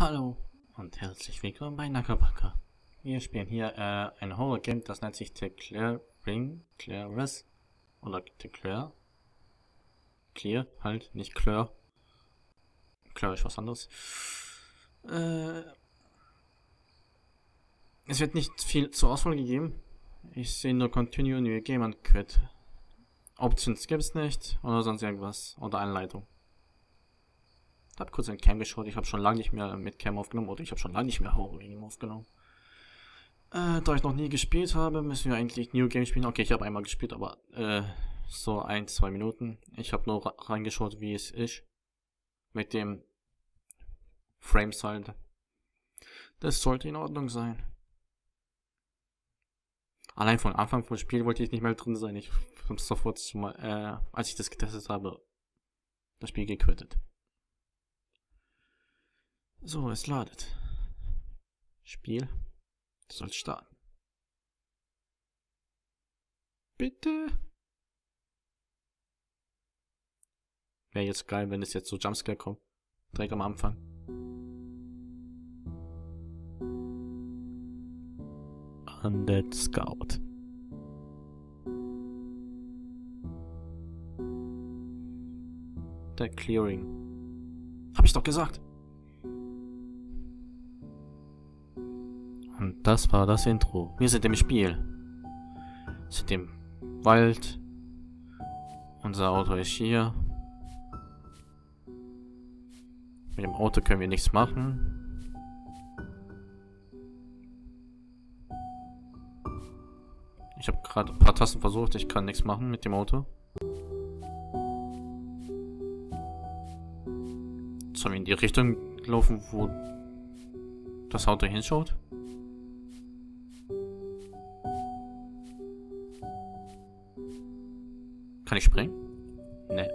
Hallo und herzlich willkommen bei Naka Baka. Wir spielen hier ein Horror-Game, das nennt sich Declares oder Declare. Clear, halt, nicht Clear. Clear ist was anderes. Es wird nicht viel zur Auswahl gegeben. Ich sehe nur Continue, New Game und Quit. Options gibt es nicht oder sonst irgendwas oder Anleitung. Ich habe kurz in Cam geschaut, ich habe schon lange nicht mehr mit Cam aufgenommen oder ich habe schon lange nicht mehr Horror-Game aufgenommen. Da ich noch nie gespielt habe, müssen wir eigentlich New Game spielen. Okay, ich habe einmal gespielt, aber so 1-2 Minuten. Ich habe nur reingeschaut, wie es ist. Mit dem Frames halt. Das sollte in Ordnung sein. Allein von Anfang vom Spiel wollte ich nicht mehr drin sein. Ich habe sofort mal, als ich das getestet habe, das Spiel gequittet. So, es ladet. Spiel. Du sollst starten. Bitte. Wäre jetzt geil, wenn es jetzt so Jumpscare kommt. Direkt am Anfang. Undead Scout. Der Clearing. Hab ich doch gesagt. Und das war das Intro. Wir sind im Spiel. Wir sind im Wald. Unser Auto ist hier. Mit dem Auto können wir nichts machen. Ich habe gerade ein paar Tasten versucht. Ich kann nichts machen mit dem Auto. Sollen wir in die Richtung laufen, wo das Auto hinschaut? Kann ich springen? Nee.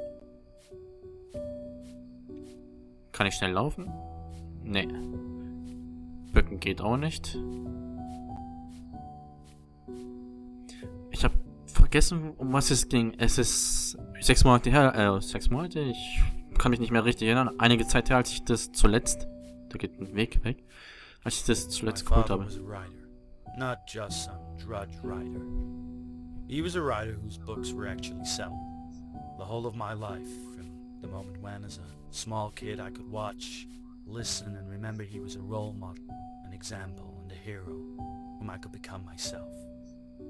Kann ich schnell laufen? Nee. Bücken geht auch nicht. Ich habe vergessen, um was es ging. Es ist 6 Monate her, 6 Monate? Ich kann mich nicht mehr richtig erinnern. Einige Zeit her, als ich das zuletzt... Da geht ein Weg weg. Als ich das zuletzt geholt habe. Not just some drudge writer. He was a writer whose books were actually selling. The whole of my life, from the moment when, as a small kid, I could watch, listen, and remember he was a role model, an example, and a hero, whom I could become myself.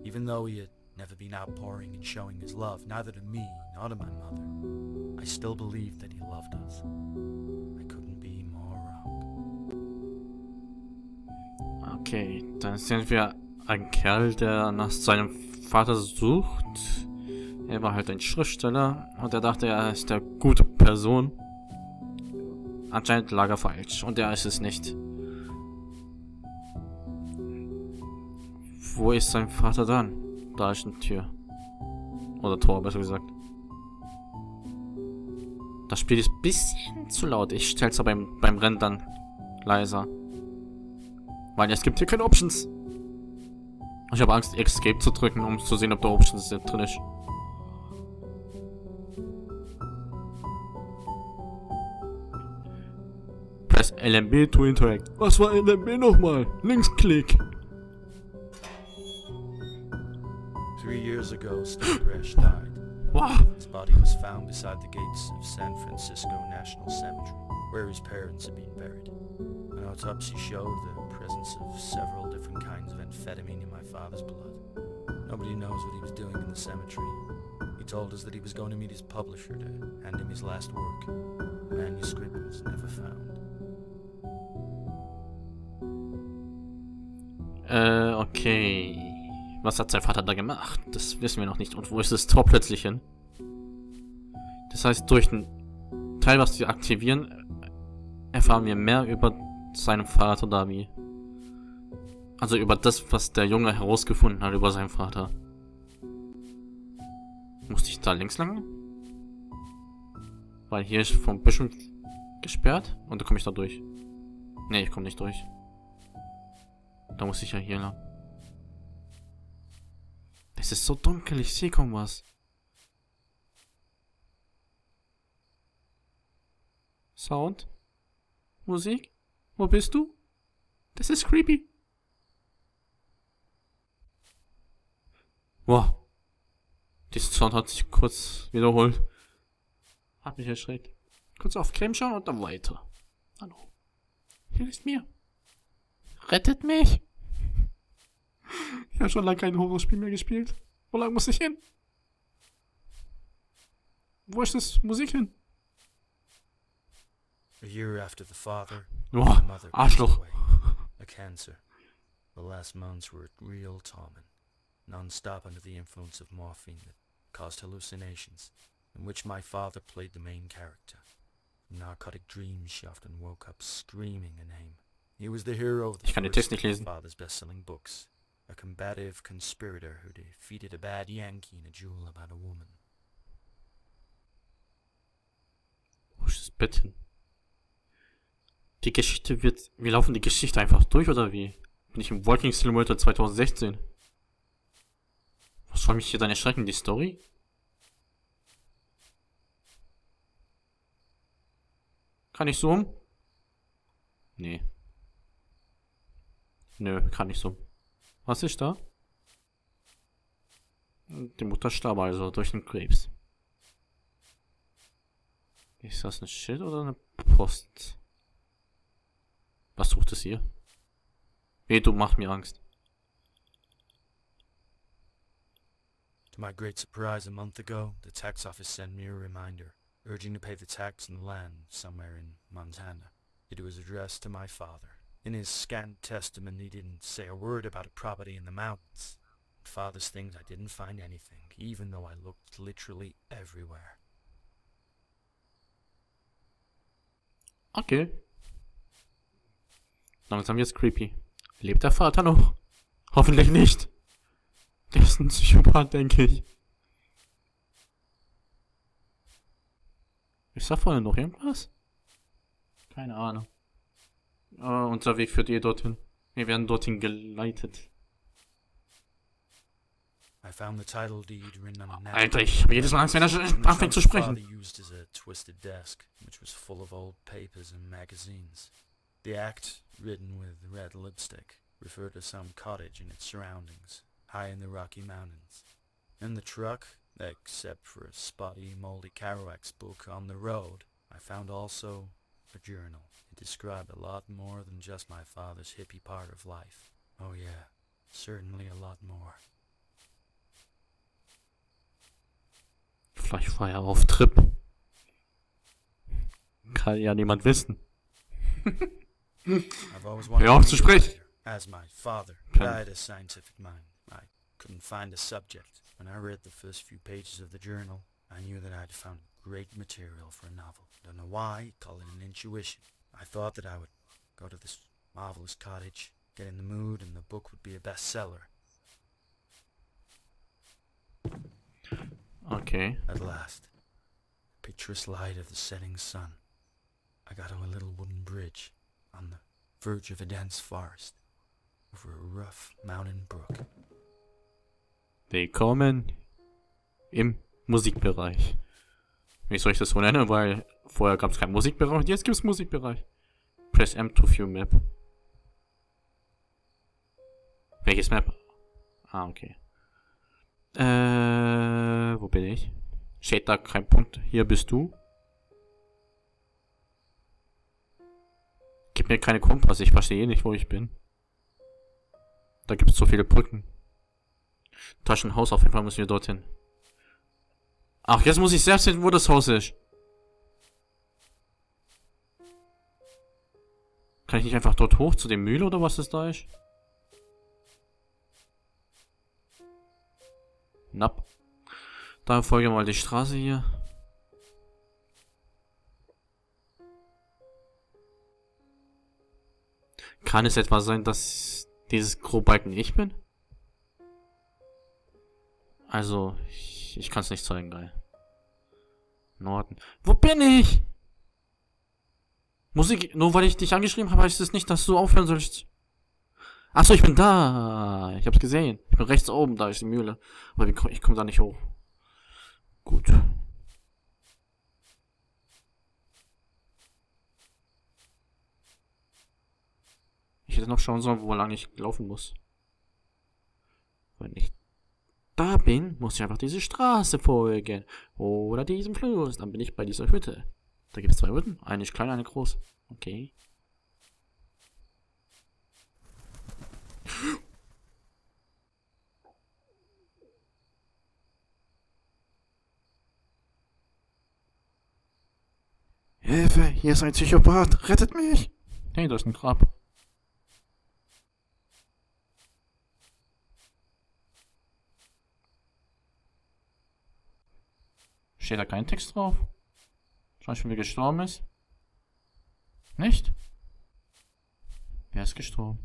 Even though he had never been outpouring and showing his love, neither to me, nor to my mother, I still believed that he loved us. I couldn't be more wrong. Okay, dann sind wir ein Kerl, der nach seinem Vater sucht. Er war halt ein Schriftsteller und er dachte, er ist der gute Person. Anscheinend lag er falsch und er ist es nicht. Wo ist sein Vater dann? Da ist eine Tür. Oder Tor, besser gesagt. Das Spiel ist ein bisschen zu laut. Ich stell's aber beim Rennen dann leiser. Weil es gibt hier keine Options. Ich habe Angst, Escape zu drücken, um zu sehen, ob da Options drin ist. Press LMB to interact. Was war LMB nochmal? Linksklick. 3 years ago, Story-Telling-Spiel died. Wow. His body was found beside the gates of San Francisco National Cemetery, where his parents had been buried. An autopsy showed the presence of several different kinds of amphetamine in my father's blood. Nobody knows what he was doing in the cemetery. He told us that he was going to meet his publisher to hand him his last work. The manuscript was never found. Okay. Was hat sein Vater da gemacht? Das wissen wir noch nicht. Und wo ist das Tor plötzlich hin? Das heißt, durch ein Teil, was wir aktivieren, erfahren wir mehr über seinen Vater da wie. Also über das, was der Junge herausgefunden hat über seinen Vater. Musste ich da links lang? Weil hier ist vom Büschel gesperrt. Und da komme ich da durch. Ne, ich komme nicht durch. Da muss ich ja hier lang. Es ist so dunkel, ich sehe kaum was. Sound? Musik? Wo bist du? Das ist creepy. Wow. Dieser Sound hat sich kurz wiederholt. Hat mich erschreckt. Kurz auf Cam schauen und dann weiter. Hallo. Hier ist mir. Rettet mich. Ich habe schon lange kein Horrorspiel mehr gespielt. Wo lang muss ich hin? Wo ist das Musik hin? A year after the father, Oh, the mother passed Arschloch. away. A cancer. The last months were real torment. Non-stop under the influence of morphine that caused hallucinations, in which my father played the main character. From narcotic dreams she often woke up screaming a name. He was the hero of the Ich kann den Text nicht first of lesen. my father's best-selling books. A combative conspirator who defeated a bad Yankee in a duel about a woman. Wo ist das Bett hin? Die Geschichte wird... Wir laufen die Geschichte einfach durch, oder wie? Bin ich im Walking Simulator 2016? Was soll mich hier dann erschrecken? Die Story? Kann ich zoomen? Nee. Nö, kann ich zoomen. Was ist da? Die Mutter starb also durch den Krebs. Ist das ein Schild oder eine Post? Was sucht es hier? Nee, du machst mir Angst. To my great surprise, a month ago, the tax office sent me a reminder, urging to pay the tax on the land somewhere in Montana. It was addressed to my father. In his scant testament, he didn't say a word about a property in the mountains. Father's things, I didn't find anything, even though I looked literally everywhere. Okay. Langsam jetzt creepy. Lebt der Vater noch? Hoffentlich nicht. Der ist ein Psychopath, denke ich. Ist da vorne noch irgendwas? Keine Ahnung. Unser Weg führt dorthin. Wir werden dorthin geleitet. I found the title deed written on a napkin. Alter, ich habe jedes Mal Angst, wenn er anfängt zu sprechen. Father used as a twisted desk, which was full of old papers and magazines. The act, written with red lipstick, referred to some cottage and its surroundings, high in the Rocky Mountains. In the truck, except for a spotty, moldy Kerouac's book on the road, I found also a journal. It described a lot more than just my father's hippie part of life. Oh yeah, certainly a lot more. Vielleicht war er auf Trip. Kann ja niemand wissen. I've always wanted Hör auf to zu be a sprechen. writer, as my father, but Kann. I had a scientific mind. I couldn't find a subject. When I read the first few pages of the journal, I knew that I'd found great material for a novel. Don't know why, call it an intuition. I thought that I would go to this marvelous cottage, get in the mood, and the book would be a bestseller. Okay. At last, the picturesque light of the setting sun, I got to a little wooden bridge on the verge of a dense forest, over a rough mountain brook. Willkommen im Musikbereich. Wie soll ich das so nennen? Weil vorher gab es keinen Musikbereich und jetzt gibt es Musikbereich. Press M to view map. Welches Map? Ah, okay. Wo bin ich? Steht da kein Punkt. Hier bist du. Gib mir keine Kompass, ich verstehe eh nicht, wo ich bin. Da gibt es so viele Brücken. Taschenhaus, auf jeden Fall müssen wir dorthin. Ach, jetzt muss ich selbst sehen, wo das Haus ist. Kann ich nicht einfach dort hoch zu dem Mühle oder was das da ist? Napp. Da folgen wir mal die Straße hier. Kann es etwa sein, dass dieses Grobbalken ich bin? Also, ich kann es nicht zeigen, geil. Norden. Wo bin ich? Musik, nur weil ich dich angeschrieben habe, heißt es nicht, dass du aufhören sollst. Achso, ich bin da. Ich hab's gesehen. Ich bin rechts oben, da ist die Mühle. Aber ich komme da nicht hoch. Gut. Ich hätte noch schauen sollen, wo lange ich laufen muss. Wenn ich da bin, muss ich einfach diese Straße folgen. Oder diesem Fluss. Dann bin ich bei dieser Hütte. Da gibt es 2 Hütten. Eine ist klein, eine groß. Okay. Hilfe, hier ist ein Psychopath. Rettet mich. Hey, da ist ein Grab. Steht da kein Text drauf? Wahrscheinlich, wie gestorben ist. Nicht? Wer ist gestorben?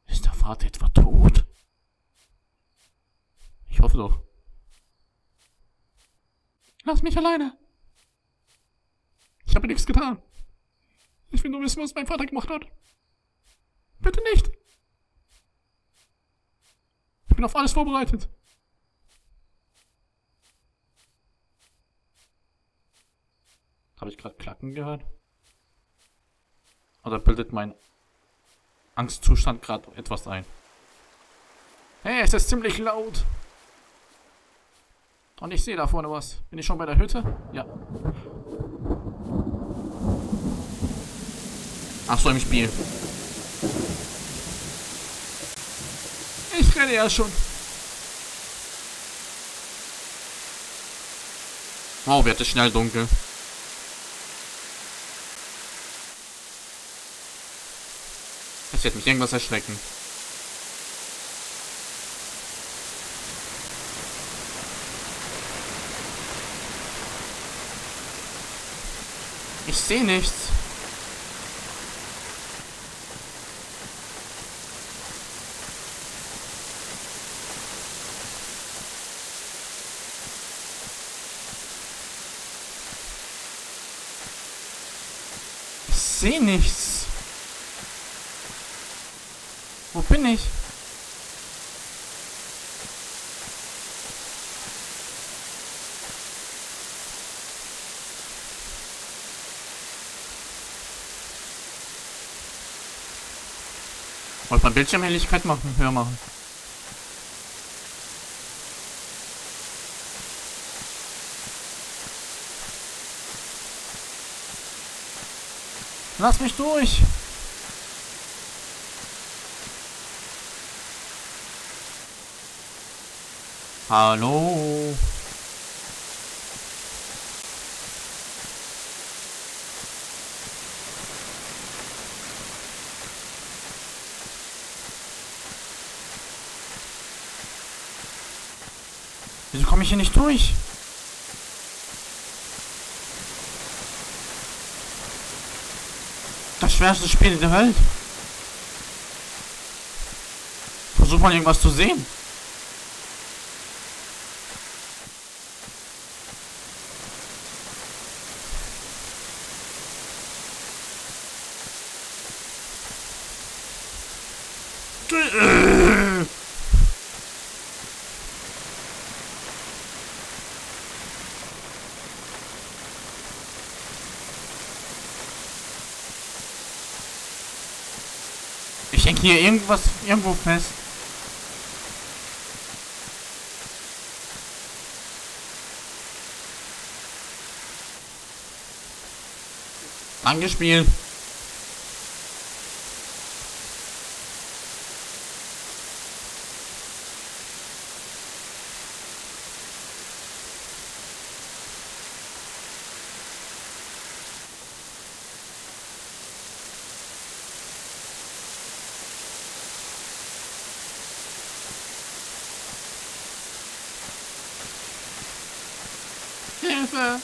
Ist der Vater etwa tot? Ich hoffe doch. Lass mich alleine. Ich habe nichts getan. Ich will nur wissen, was mein Vater gemacht hat. Bitte nicht. Ich bin auf alles vorbereitet. Habe ich gerade Klacken gehört? Oder bildet mein Angstzustand gerade etwas ein? Hey, es ist ziemlich laut. Und ich sehe da vorne was. Bin ich schon bei der Hütte? Ja. Ach so, im Spiel. Ich renne ja schon. Wow, wird es schnell dunkel. Es wird mich irgendwas erschrecken. Ich sehe nichts. Ich sehe nichts. Wo bin ich? Wollte man Bildschirmhelligkeit machen, höher machen. Lass mich durch. Hallo. Wieso komme ich hier nicht durch? Das schwerste Spiel der Welt. Versuch mal irgendwas zu sehen. Ich hänge hier irgendwo fest. Angespielt. Hilfe!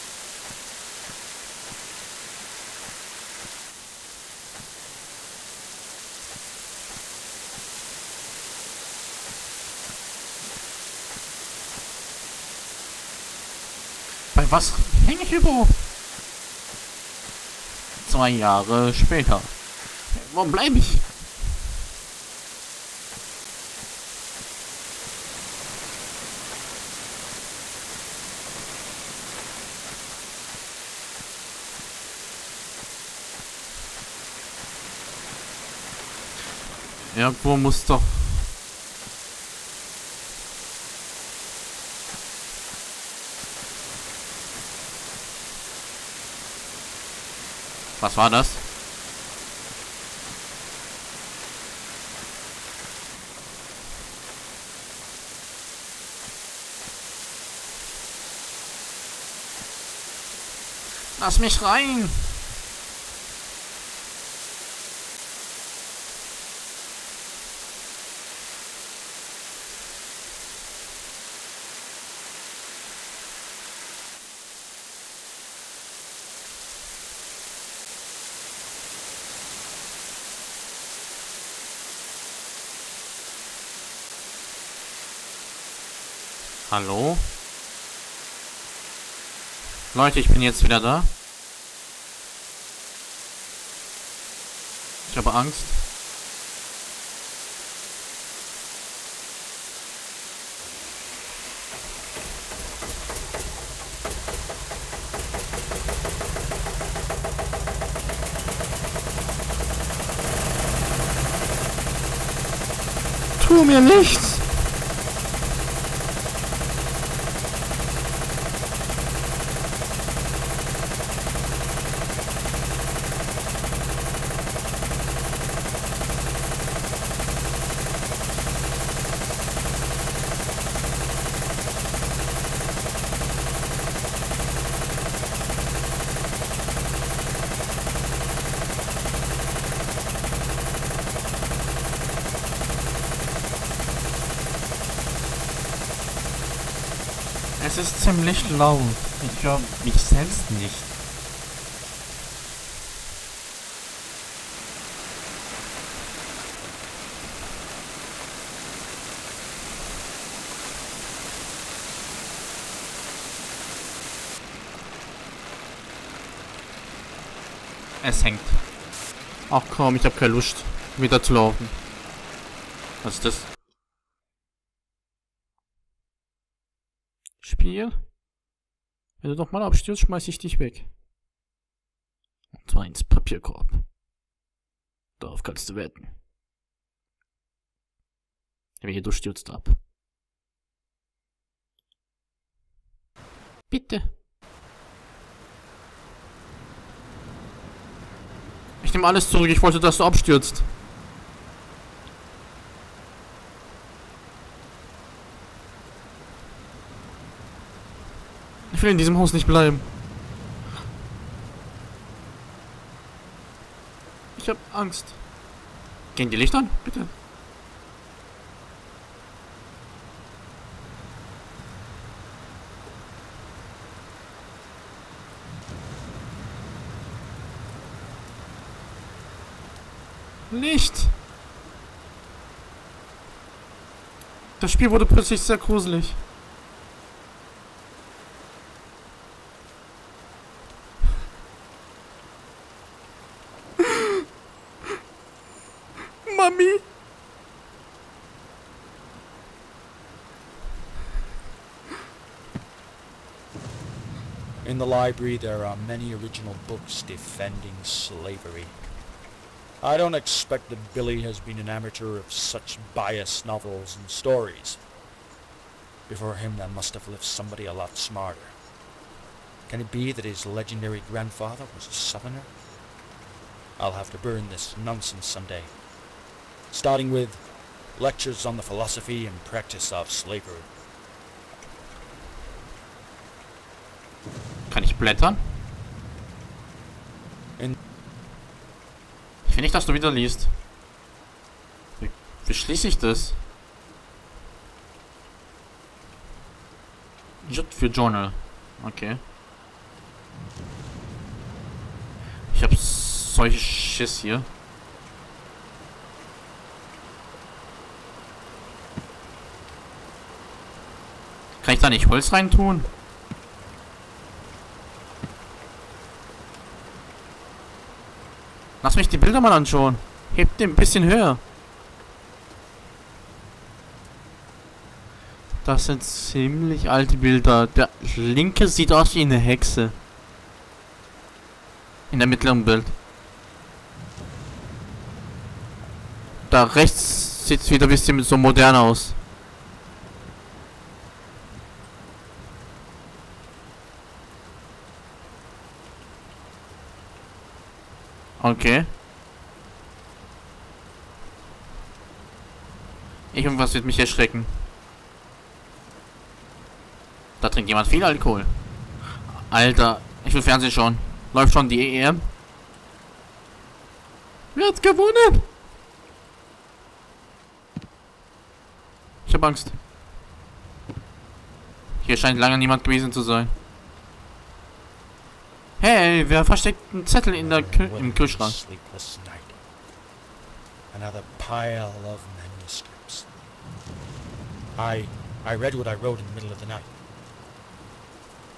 Bei was hänge ich überhaupt? 2 Jahre später. Wo bleibe ich? Irgendwo muss doch... Was war das? Lass mich rein! Hallo? Leute, ich bin jetzt wieder da. Ich habe Angst. Tu mir nichts! Es ist ziemlich laut. Ich höre mich selbst nicht. Es hängt. Ach komm, ich habe keine Lust, wieder zu laufen. Was ist das? Spiel. Wenn du doch mal abstürzt, schmeiß ich dich weg. Und zwar ins Papierkorb. Darauf kannst du wetten. Welche du stürzt ab. Bitte. Ich nehme alles zurück, ich wollte, dass du abstürzt. Ich will in diesem Haus nicht bleiben. Ich hab Angst. Gehen die Lichter an? Bitte. Licht! Das Spiel wurde plötzlich sehr gruselig. Mami! In the library there are many original books defending slavery. I don't expect that Billy has been an amateur of such biased novels and stories. Before him there must have lived somebody a lot smarter. Can it be that his legendary grandfather was a southerner? I'll have to burn this nonsense someday. Starting with lectures on the philosophy and practice of slavery. Kann ich blättern? Ich will nicht, dass du wieder liest. Wie schließe ich das? J für Journal. Okay. Ich hab solche Schiss hier. Kann ich da nicht Holz reintun? Lass mich die Bilder mal anschauen. Hebt den ein bisschen höher. Das sind ziemlich alte Bilder. Der linke sieht aus wie eine Hexe. In der mittleren Bild. da rechts sieht es wieder ein bisschen so modern aus. Okay. Irgendwas wird mich erschrecken. Da trinkt jemand viel Alkohol. Alter, ich will Fernsehen schauen. Läuft schon die EM? Wer hat gewonnen? Ich hab Angst. Hier scheint lange niemand gewesen zu sein. Hey, wer versteckt einen Zettel in der im Kühlschrank? Another pile of manuscripts. I read what I wrote in the middle of the night.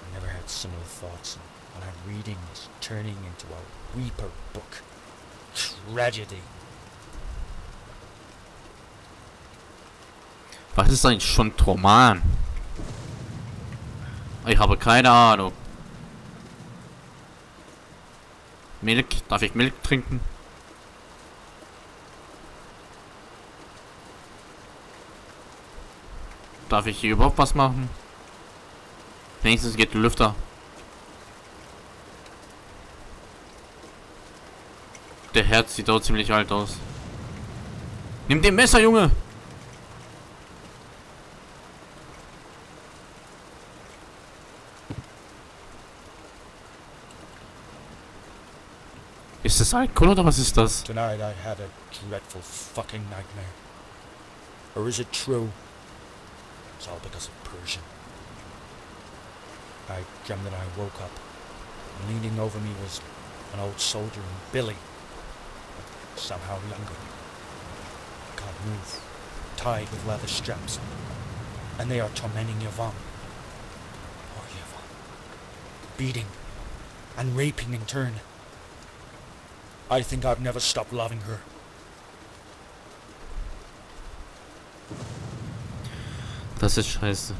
I never had similar thoughts, and what I'm reading is turning into a weeper book. Tragedy. Was ist eigentlich schon ein Roman? Ich habe keine Ahnung. Milch? Darf ich Milch trinken? Darf ich hier überhaupt was machen? Wenigstens geht der Lüfter. Der Herz sieht auch ziemlich alt aus. Nimm den Messer, Junge! Ist das Alkohol oder was ist das? Tonight I had a dreadful fucking nightmare. Or is it true? It's all because of Persian. I dreamt that I woke up, and leaning over me was an old soldier and Billy, but somehow younger. I can't move, tied with leather straps, and they are tormenting Yvonne. Poor Yvonne. Beating and raping in turn. I think I've never stopped loving her. Das ist scheiße.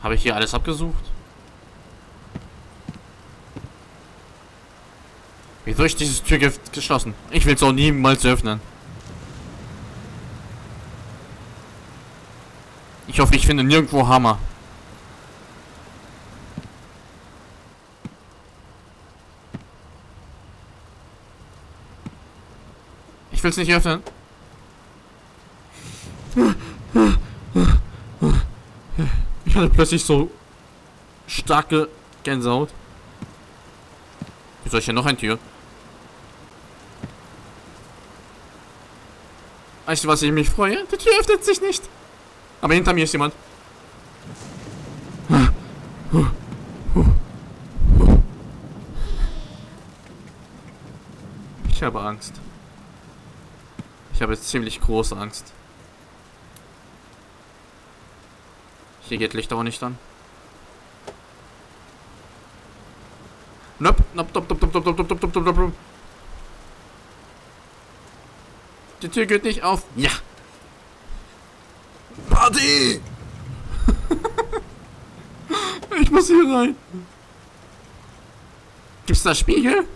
Habe ich hier alles abgesucht? Wieso ist diese Tür geschlossen? Ich will es auch niemals öffnen. Ich hoffe, ich finde nirgendwo Hammer. Ich will es nicht öffnen. Ich hatte plötzlich so starke Gänsehaut. Wieso ist hier noch eine Tür? Weißt du, was ich mich freue? Die Tür öffnet sich nicht. Aber hinter mir ist jemand. Ich habe Angst. Ich habe jetzt ziemlich große Angst. Hier geht Licht auch nicht an. Nope, nope, nope, nope, nope, nope, nope, nope, nope. Die Tür geht nicht auf. Ja. Party! Ich muss hier rein. Gibt's da Spiegel?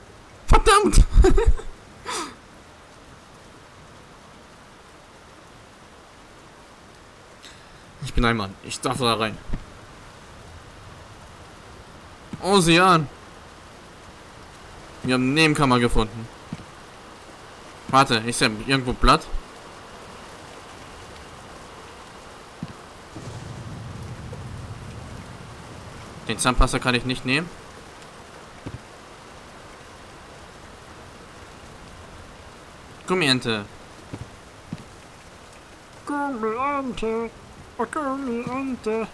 Verdammt! Ich bin ein Mann. Ich darf da rein. Ozean. Wir haben eine Nebenkammer gefunden. Warte, ich sehe irgendwo Blatt. Den Zahnpasta kann ich nicht nehmen. Gummiente. Gummiente. Oh, Gummiente.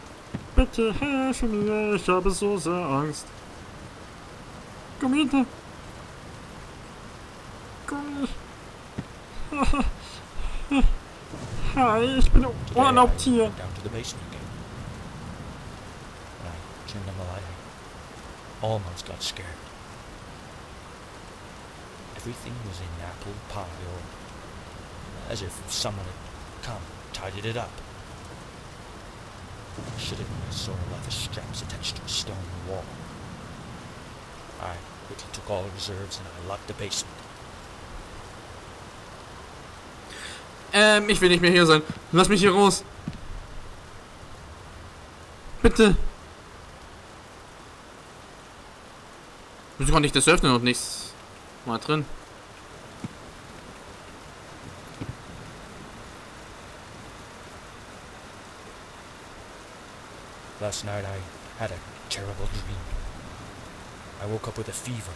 Bitte helfe mir. Ich habe so sehr Angst. Gummiente. Gummi. Hi, ich bin unerlaubt hier. Turned on the light. I almost got scared. Everything was in apple pie or as if someone had come and tidied it up. Should have been a sort of leather straps attached to a stone wall. I quickly took all reserves and I locked the basement. Ich will nicht mehr hier sein. Lass mich hier raus. Bitte. Wieso konnte ich das öffnen und nichts mal drin? Last night I had a terrible dream. I woke up with a fever.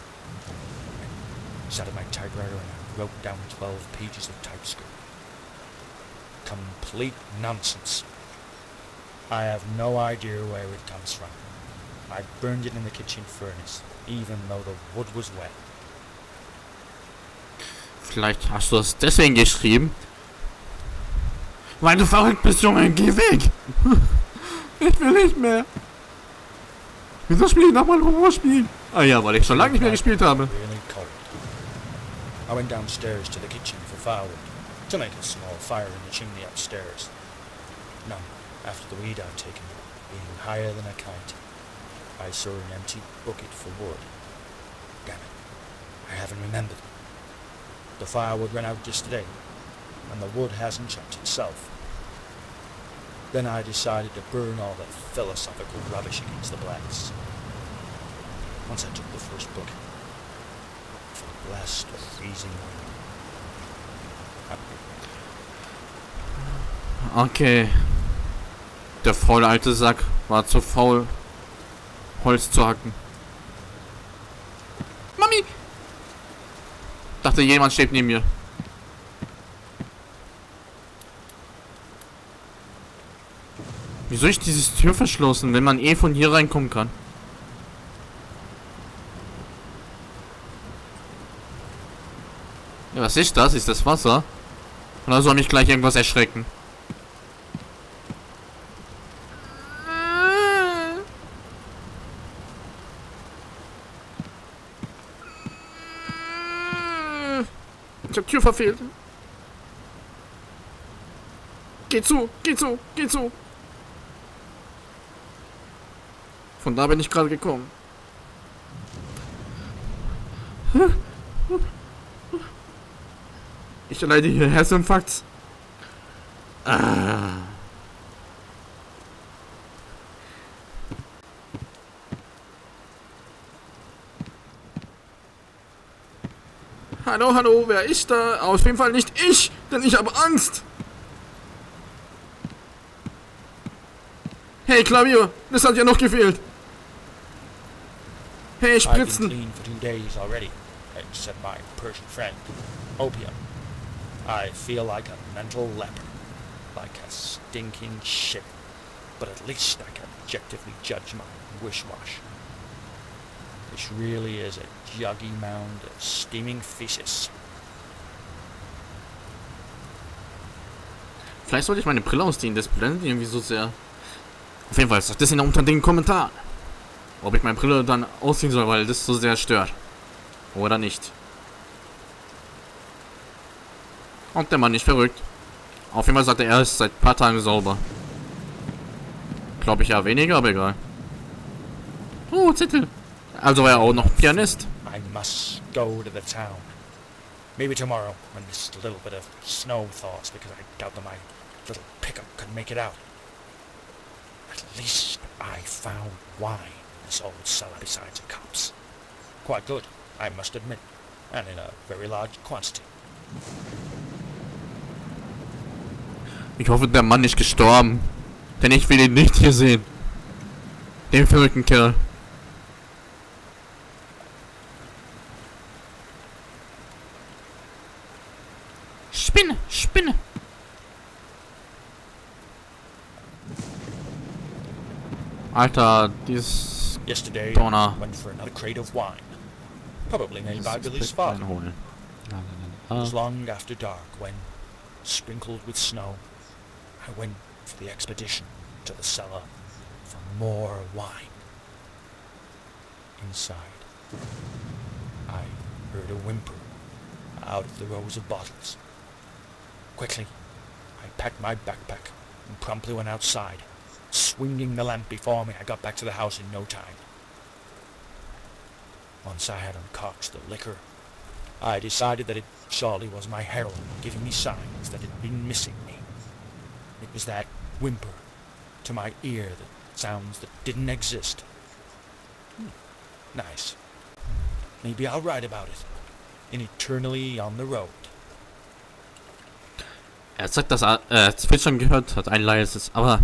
I sat at my typewriter and I wrote down 12 pages of typescript. Complete nonsense. I have no idea where it comes from. I burned it in the kitchen furnace, even though the wood was wet. Vielleicht hast du das deswegen geschrieben? Weil du verrückt bist, Junge, geh weg! Ich will nicht mehr. Wieso spiele ich nochmal ein Horrorspiel? Ah ja, weil ich schon lange nicht mehr gespielt habe. Really cold. I went downstairs to the kitchen for firewood, to make a small fire in the chimney upstairs. Now, after the weed I'd taken, being higher than a kite, I saw an empty bucket for wood. Damn it, I haven't remembered. The firewood ran out yesterday, and the wood hasn't chopped itself. Then I decided to burn all the philosophical rubbish against the blacks. Once I took the first book, for the blast of freezing wind. Okay. Der faule alte Sack war zu faul, Holz zu hacken. Mami! Dachte, jemand steht neben mir. Wieso ist dieses Tür verschlossen, wenn man eh von hier reinkommen kann? Ja, was ist das? Ist das Wasser? Oder soll mich gleich irgendwas erschrecken? Ich hab Tür verfehlt. Geh zu, geh zu, geh zu. Von da bin ich gerade gekommen. Ich erleide hier Herzinfarkt. Ah. Hallo, hallo, wer ist da? Auf jeden Fall nicht ich, denn ich habe Angst. Hey, Klavier, das hat ja noch gefehlt. Hey, Spritzen. I've been clean for 2 days already, except my Persian friend, opium. I feel like a mental leper, like a stinking shit, but at least I can objectively judge my wish-wash. This really is a juggy mound of steaming feces. Vielleicht sollte ich meine Brille ausziehen, das blendet irgendwie so sehr. Auf jeden Fall, sagt das unter den Kommentaren. Ob ich meine Brille dann ausziehen soll, weil das so sehr stört. Oder nicht. Und der Mann nicht verrückt. Auf jeden Fall sagt er ist seit ein paar Tagen sauber. Glaube ich ja weniger, aber egal. Oh, Zettel. Also war er auch noch Pianist. I must go to the town. Maybe tomorrow, when this little bit of snow thaws, because I doubt that my little pickup could make it out. At least I found wine in this old cellar besides the cops. Quite good, I must admit, and in a very large quantity. Ich hoffe, der Mann ist gestorben. Denn ich will ihn nicht hier sehen. Den verrückten Kerl. Spinne, Spinne. Alter, dieses Yesterday, Donner. I went for another crate of wine, probably made by Billy's father. It was long after dark when, sprinkled with snow, I went for the expedition to the cellar for more wine. Inside, I heard a whimper out of the rows of bottles. Quickly, I packed my backpack and promptly went outside. Swinging the lamp before me, I got back to the house in no time. Once I had uncorked the liquor, I decided that it surely was my heroine giving me signs that it had been missing me. It was that whimper to my ear that sounds that didn't exist. Nice. Maybe I'll write about it in Eternally on the Road. Er sagt, dass er Zwitschern gehört hat, ein leises, aber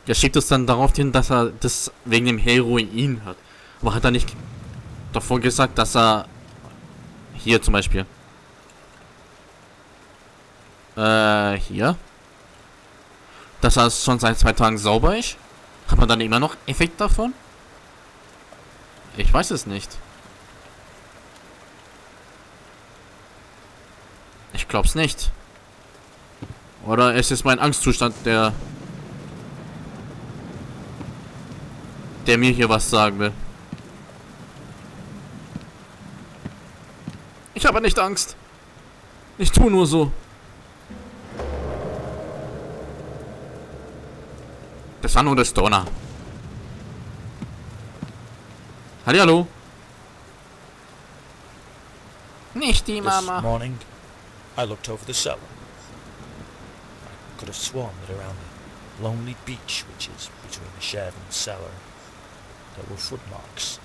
er schiebt es dann darauf hin, dass er das wegen dem Heroin hört. Aber hat er nicht davor gesagt, dass er hier zum Beispiel hier, dass er schon seit 2 Tagen sauber ist? Hat man dann immer noch Effekt davon? Ich weiß es nicht. Ich glaub's nicht. Oder es ist mein Angstzustand, der mir hier was sagen will. Ich habe nicht Angst. Ich tue nur so. Das war nur der Stoner. Hallihallo. Nicht die Mama. This morning, I looked over the cellar. I could have sworn that around the lonely beach which is between the shed and the cellar, there were footmarks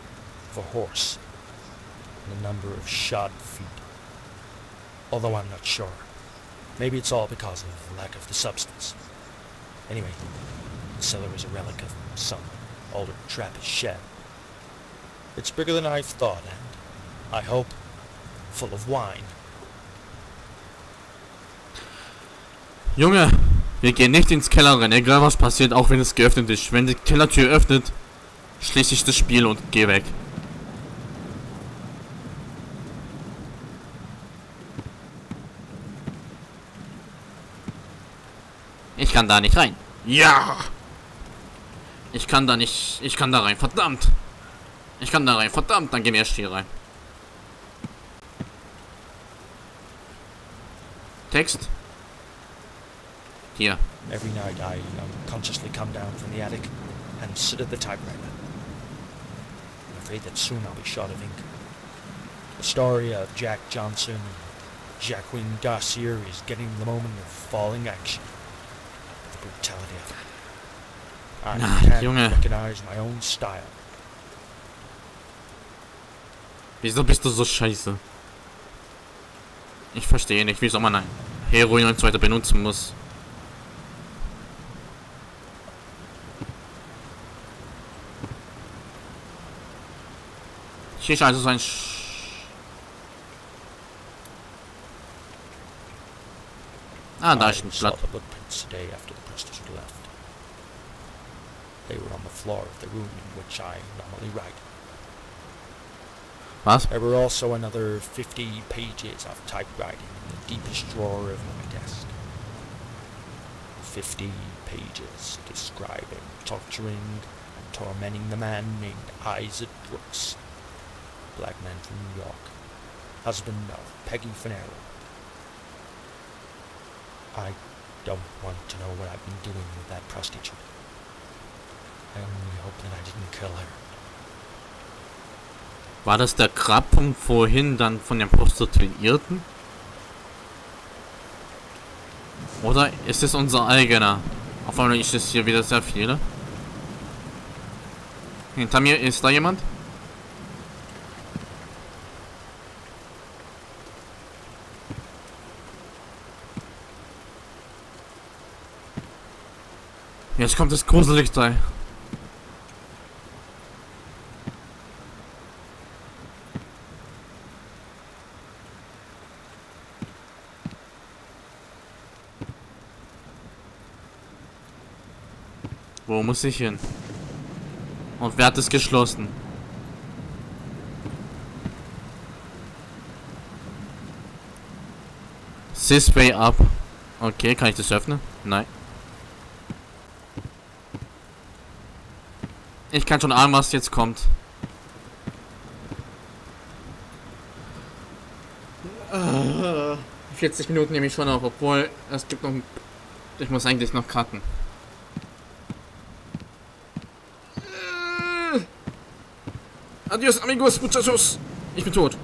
of a horse and a number of shod feet. Although I'm not sure. Maybe it's all because of the lack of the substance. Anyway, the cellar is a relic of some older Trappist shed. It's bigger than I thought and, I hope, full of wine. Junge, wir gehen nicht ins Keller rein, egal was passiert, auch wenn es geöffnet ist. Wenn die Kellertür öffnet, schließe ich das Spiel und gehe weg. Ich kann da nicht rein. Ja! Ich kann da nicht. Ich kann da rein, verdammt! Ich kann da rein, verdammt! Dann gehen wir erst hier rein. Text. Hier. Every night I unconsciously come down from the attic and sit at the typewriter. I'm afraid that soon I'll be short of ink. The story of Jack Johnson and Jacqueline Garcia is getting the moment of falling action. The brutality of it. I can't Junge. recognize my own style. Wieso bist du so scheiße? Ich verstehe nicht, wieso man ein Heroin und so weiter benutzen muss. Hier ist also so ein da ist ein Blatt. They were on the floor of the room in which I normally write. Was? There were also another 50 pages of typewriting in the deepest drawer of my desk. 50 pages describing, torturing, and tormenting the man named Isaac Brooks, black man from New York, husband of Peggy Finero. I don't want to know what I've been doing with that prostitute. I only hope that I didn't kill her. War das der Grab von vorhin dann von den Prostituierten? Oder ist es unser eigener? Auf einmal ist es hier wieder sehr viele. Hinter mir ist da jemand? Jetzt kommt das Gruseligteil. Wo muss ich hin? Und wer hat es geschlossen? This way up. Okay, kann ich das öffnen? Nein. Ich kann schon ahnen, was jetzt kommt. 40 Minuten nehme ich schon auf, obwohl es gibt noch... Ich muss eigentlich noch cutten. Adios, amigos, muchachos. Ich bin tot.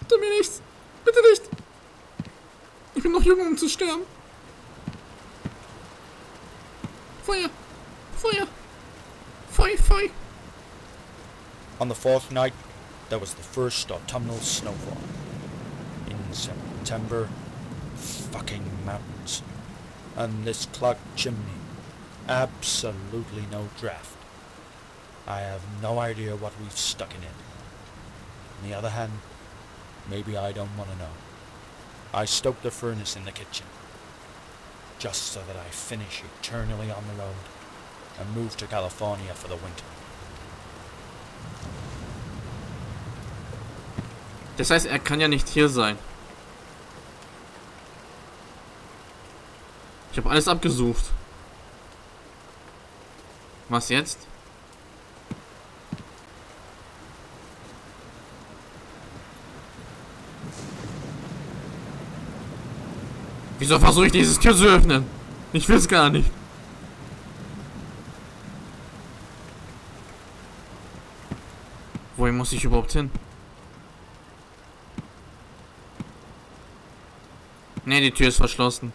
Tu mir nichts. Bitte nicht. Ich bin noch jung, um zu sterben. Feuer. Feuer. Feu, feu. On the fourth night, there was the first autumnal snowfall. In September, fucking mountains. And this clogged chimney. Absolutely no draft. I have no idea what we've stuck in it. On the other hand, maybe I don't want to know. I stoked the furnace in the kitchen. Just so that I finish eternally on the road and move to California for the winter. Das heißt, er kann ja nicht hier sein. Ich habe alles abgesucht. Was jetzt? Wieso versuche ich dieses Tür zu öffnen? Ich will es gar nicht. Wohin muss ich überhaupt hin? Ne, die Tür ist verschlossen.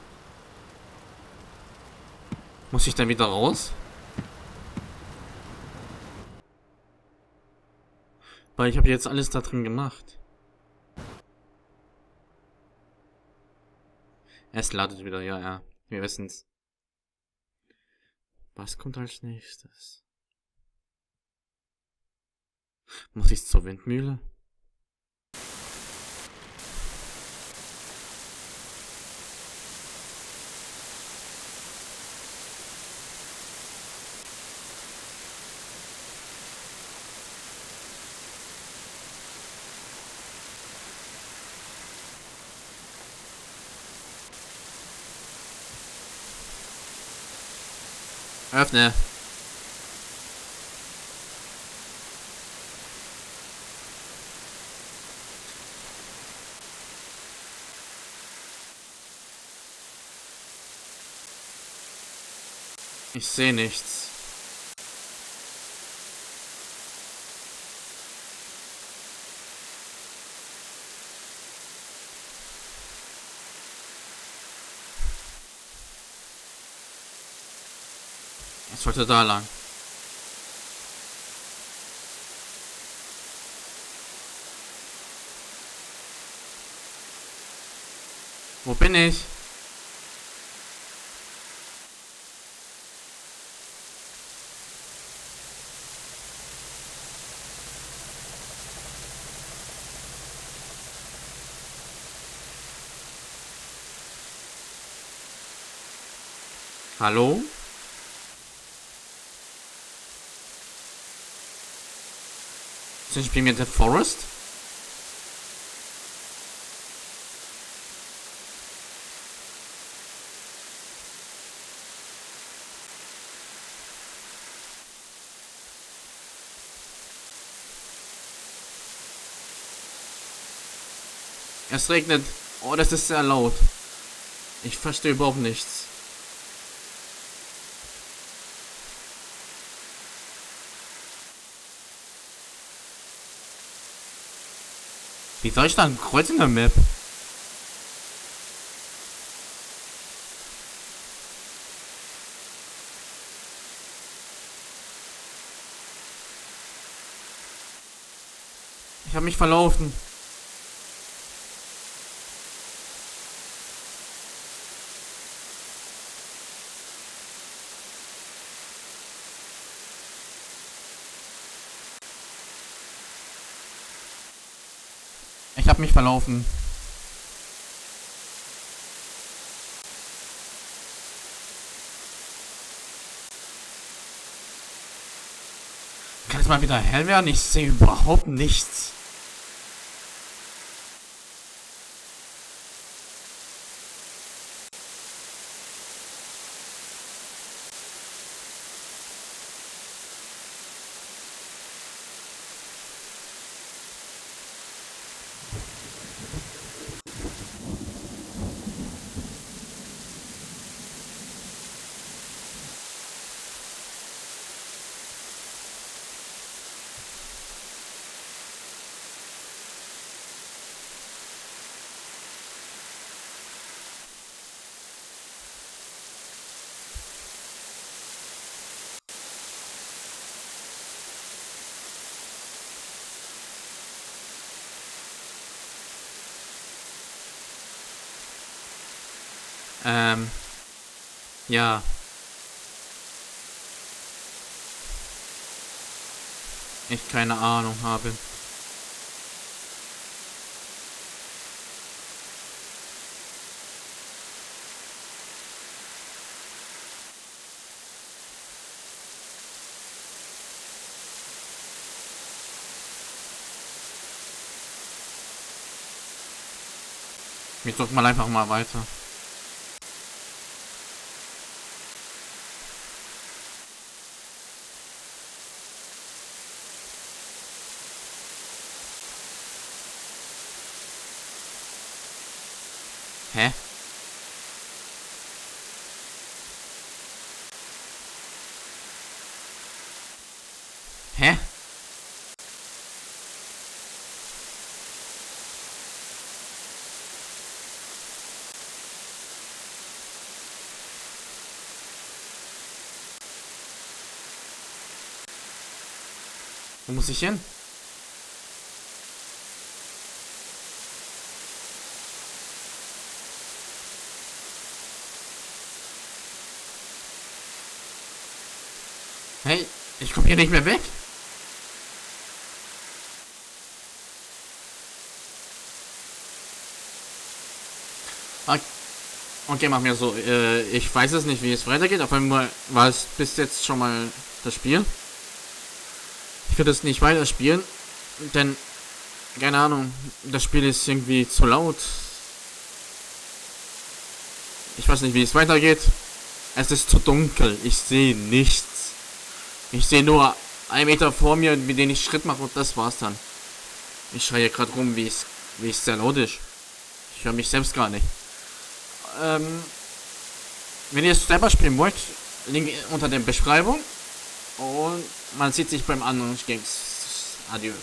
Muss ich dann wieder raus? Weil ich habe jetzt alles da drin gemacht. Es ladet wieder, ja, ja. Wir wissen's. Was kommt als nächstes? Muss ich zur Windmühle? Öffne. Ich sehe nichts. Es sollte da lang. Wo bin ich? Hallo? Ich bin mit der Forest. Es regnet. Oh, das ist sehr laut. Ich verstehe überhaupt nichts. Wie soll ich da ein Kreuz in der Map? Ich habe mich verlaufen. Ich habe mich verlaufen. Kann es mal wieder hell werden? Ich sehe überhaupt nichts. Ja. Ich keine Ahnung habe. Wir drücken mal einfach mal weiter. Hä? Hä? Wo muss ich hin? Hey, ich komme hier nicht mehr weg. Okay, mach mir so. Ich weiß es nicht, wie es weitergeht. Auf einmal war es bis jetzt schon mal das Spiel. Ich würde es nicht weiterspielen, denn, keine Ahnung, das Spiel ist irgendwie zu laut. Ich weiß nicht, wie es weitergeht. Es ist zu dunkel. Ich sehe nichts. Ich sehe nur 1 Meter vor mir, mit dem ich Schritt mache und das war's dann. Ich schreie gerade rum, wie es sehr laut ist. Ich höre mich selbst gar nicht. Wenn ihr es selber spielen wollt, Link unter der Beschreibung. Und man sieht sich beim anderen Games. Adieu.